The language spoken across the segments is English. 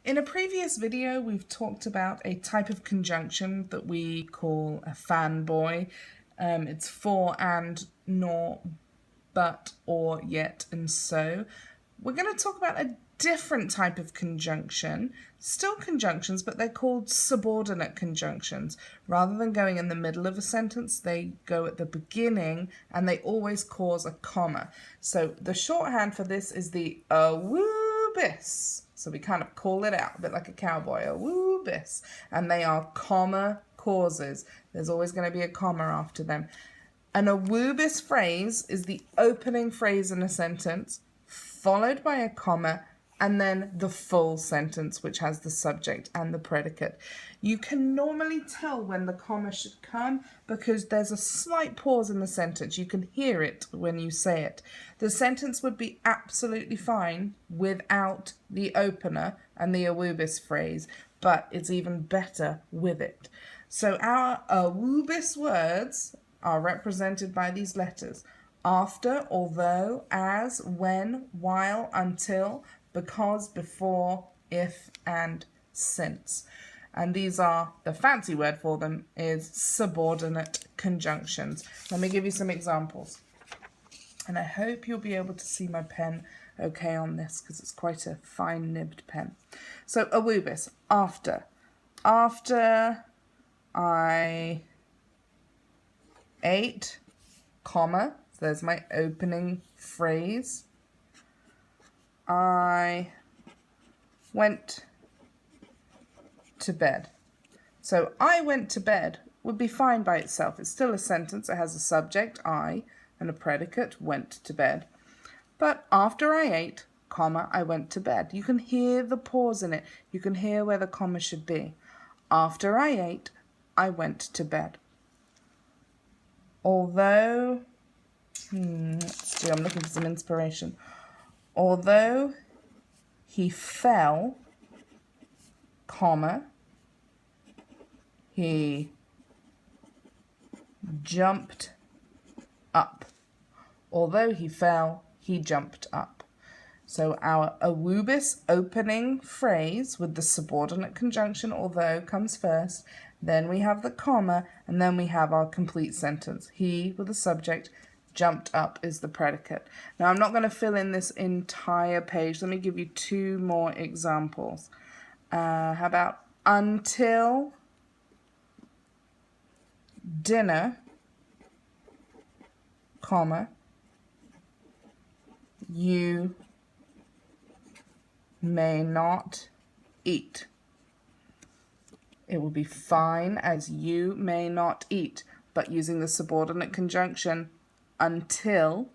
In a previous video, we've talked about a type of conjunction that we call a fanboy. It's for, and, nor, but, or, yet, and so. We're going to talk about a different type of conjunction, still conjunctions, but they're called subordinate conjunctions. Rather than going in the middle of a sentence, they go at the beginning and they always cause a comma. So the shorthand for this is the AAAWWUBBIS. So we kind of call it out, a bit like a cowboy, AAAWWUBBIS. And they are comma causes. There's always going to be a comma after them. An AAAWWUBBIS phrase is the opening phrase in a sentence, followed by a comma, and then the full sentence, which has the subject and the predicate. You can normally tell when the comma should come because there's a slight pause in the sentence. You can hear it when you say it. The sentence would be absolutely fine without the opener and the AAAWWUBBIS phrase, but it's even better with it. So our AAAWWUBBIS words are represented by these letters: after, although, as, when, while, until, because, before, if, and since. And these are, the fancy word for them is subordinate conjunctions. Let me give you some examples. And I hope you'll be able to see my pen okay on this because it's quite a fine nibbed pen. So AAAWWUBBIS, after. After I ate, comma, so there's my opening phrase. I went to bed. So I went to bed would be fine by itself. It's still a sentence. It has a subject, I, and a predicate, went to bed. But after I ate, comma, I went to bed. You can hear the pause in it. You can hear where the comma should be. After I ate, I went to bed. Although, let's see, I'm looking for some inspiration. Although he fell, comma, he jumped up. Although he fell, he jumped up. So our AAAWWUBBIS opening phrase with the subordinate conjunction although comes first, then we have the comma, and then we have our complete sentence. He with the subject, jumped up is the predicate. Now I'm not going to fill in this entire page. Let me give you two more examples. How about until dinner, comma, you may not eat. It will be fine as you may not eat, but using the subordinate conjunction until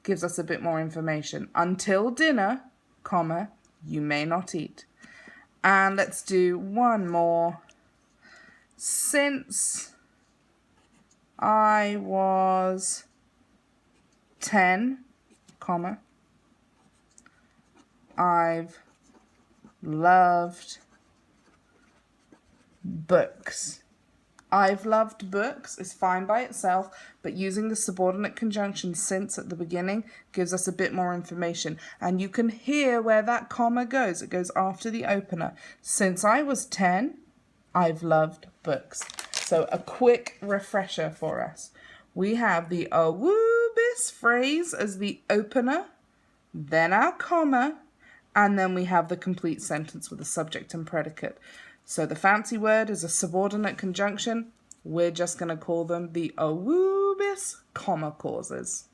gives us a bit more information. Until dinner, comma, you may not eat. And let's do one more. Since I was 10, comma, I've loved books. I've loved books is fine by itself, but using the subordinate conjunction since at the beginning gives us a bit more information. And you can hear where that comma goes. It goes after the opener. Since I was 10, I've loved books. So a quick refresher for us. We have the AAAWWUBBIS phrase as the opener, then our comma, and then we have the complete sentence with the subject and predicate. So the fancy word is a subordinate conjunction. We're just going to call them the AAAWWUBBIS comma causes.